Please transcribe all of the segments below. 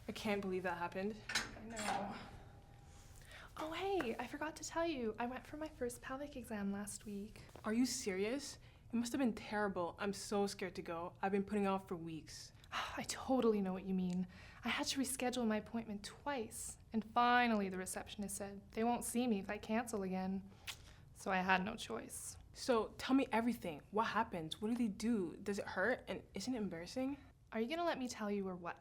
I can't believe that happened. I know. Oh hey, I forgot to tell you, I went for my first pelvic exam last week. Are you serious? It must have been terrible. I'm so scared to go. I've been putting it off for weeks. I totally know what you mean. I had to reschedule my appointment twice, and finally the receptionist said they won't see me if I cancel again. So I had no choice. So tell me everything. What happens? What do they do? Does it hurt? And isn't it embarrassing? Are you gonna let me tell you or what?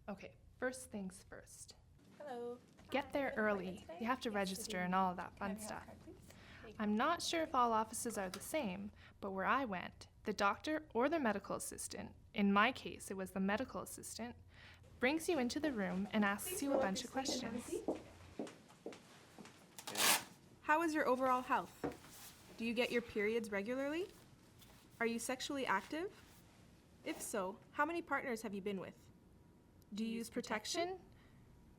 Okay, first things first. Hello. Get there early. You have to register and all of that fun stuff. I'm not sure if all offices are the same, but where I went, the doctor or the medical assistant, in my case it was the medical assistant, brings you into the room and asks you a bunch of questions. How is your overall health? Do you get your periods regularly? Are you sexually active? If so, how many partners have you been with? Do you use protection?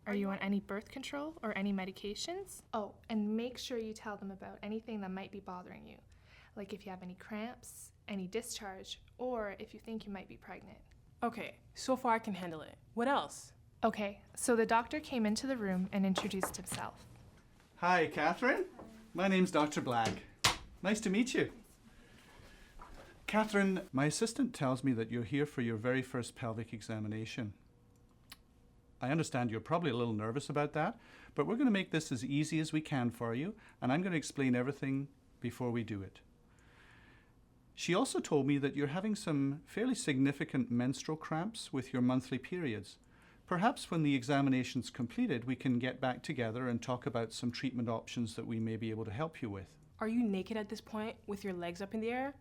Are you on any birth control or any medications? Oh, and make sure you tell them about anything that might be bothering you, like if you have any cramps, any discharge, or if you think you might be pregnant. Okay, so far I can handle it. What else? Okay, so the doctor came into the room and introduced himself. Hi, Catherine. My name's Dr. Black. Nice to meet you. Catherine, my assistant tells me that you're here for your very first pelvic examination. I understand you're probably a little nervous about that, but we're going to make this as easy as we can for you, and I'm going to explain everything before we do it. She also told me that you're having some fairly significant menstrual cramps with your monthly periods. Perhaps when the examination's completed, we can get back together and talk about some treatment options that we may be able to help you with. Are you naked at this point with your legs up in the air?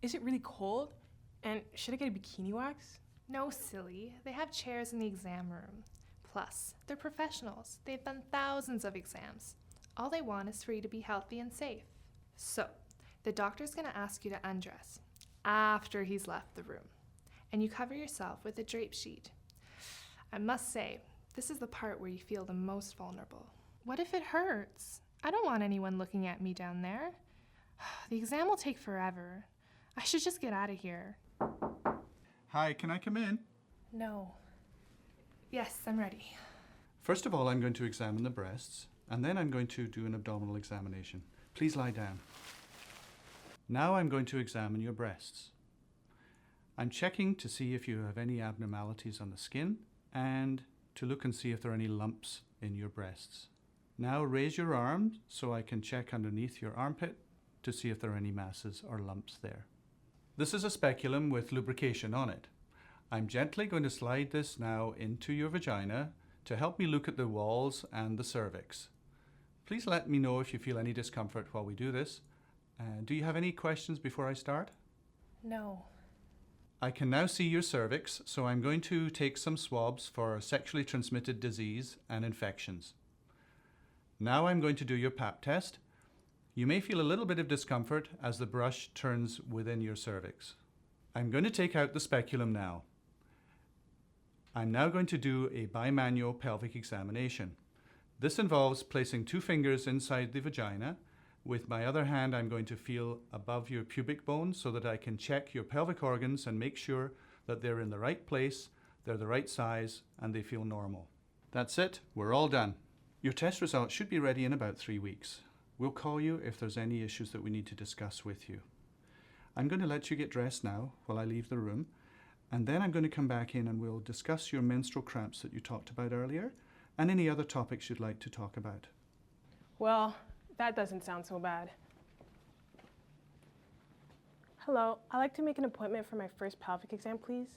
Is it really cold? And should I get a bikini wax? No, silly. They have chairs in the exam room. Plus, they're professionals. They've done thousands of exams. All they want is for you to be healthy and safe. So, the doctor's going to ask you to undress after he's left the room. And you cover yourself with a drape sheet. I must say, this is the part where you feel the most vulnerable. What if it hurts? I don't want anyone looking at me down there. The exam will take forever. I should just get out of here. Hi, can I come in? No. Yes, I'm ready. First of all, I'm going to examine the breasts, and then I'm going to do an abdominal examination. Please lie down. Now I'm going to examine your breasts. I'm checking to see if you have any abnormalities on the skin and to look and see if there are any lumps in your breasts. Now raise your arm so I can check underneath your armpit to see if there are any masses or lumps there. This is a speculum with lubrication on it. I'm gently going to slide this now into your vagina to help me look at the walls and the cervix. Please let me know if you feel any discomfort while we do this. Do you have any questions before I start? No. I can now see your cervix, so I'm going to take some swabs for sexually transmitted disease and infections. Now I'm going to do your Pap test. You may feel a little bit of discomfort as the brush turns within your cervix. I'm going to take out the speculum now. I'm now going to do a bimanual pelvic examination. This involves placing 2 fingers inside the vagina. With my other hand, I'm going to feel above your pubic bone so that I can check your pelvic organs and make sure that they're in the right place, they're the right size, and they feel normal. That's it, we're all done. Your test results should be ready in about 3 weeks. We'll call you if there's any issues that we need to discuss with you. I'm going to let you get dressed now while I leave the room, and then I'm going to come back in and we'll discuss your menstrual cramps that you talked about earlier and any other topics you'd like to talk about. Well, that doesn't sound so bad. Hello, I'd like to make an appointment for my first pelvic exam, please.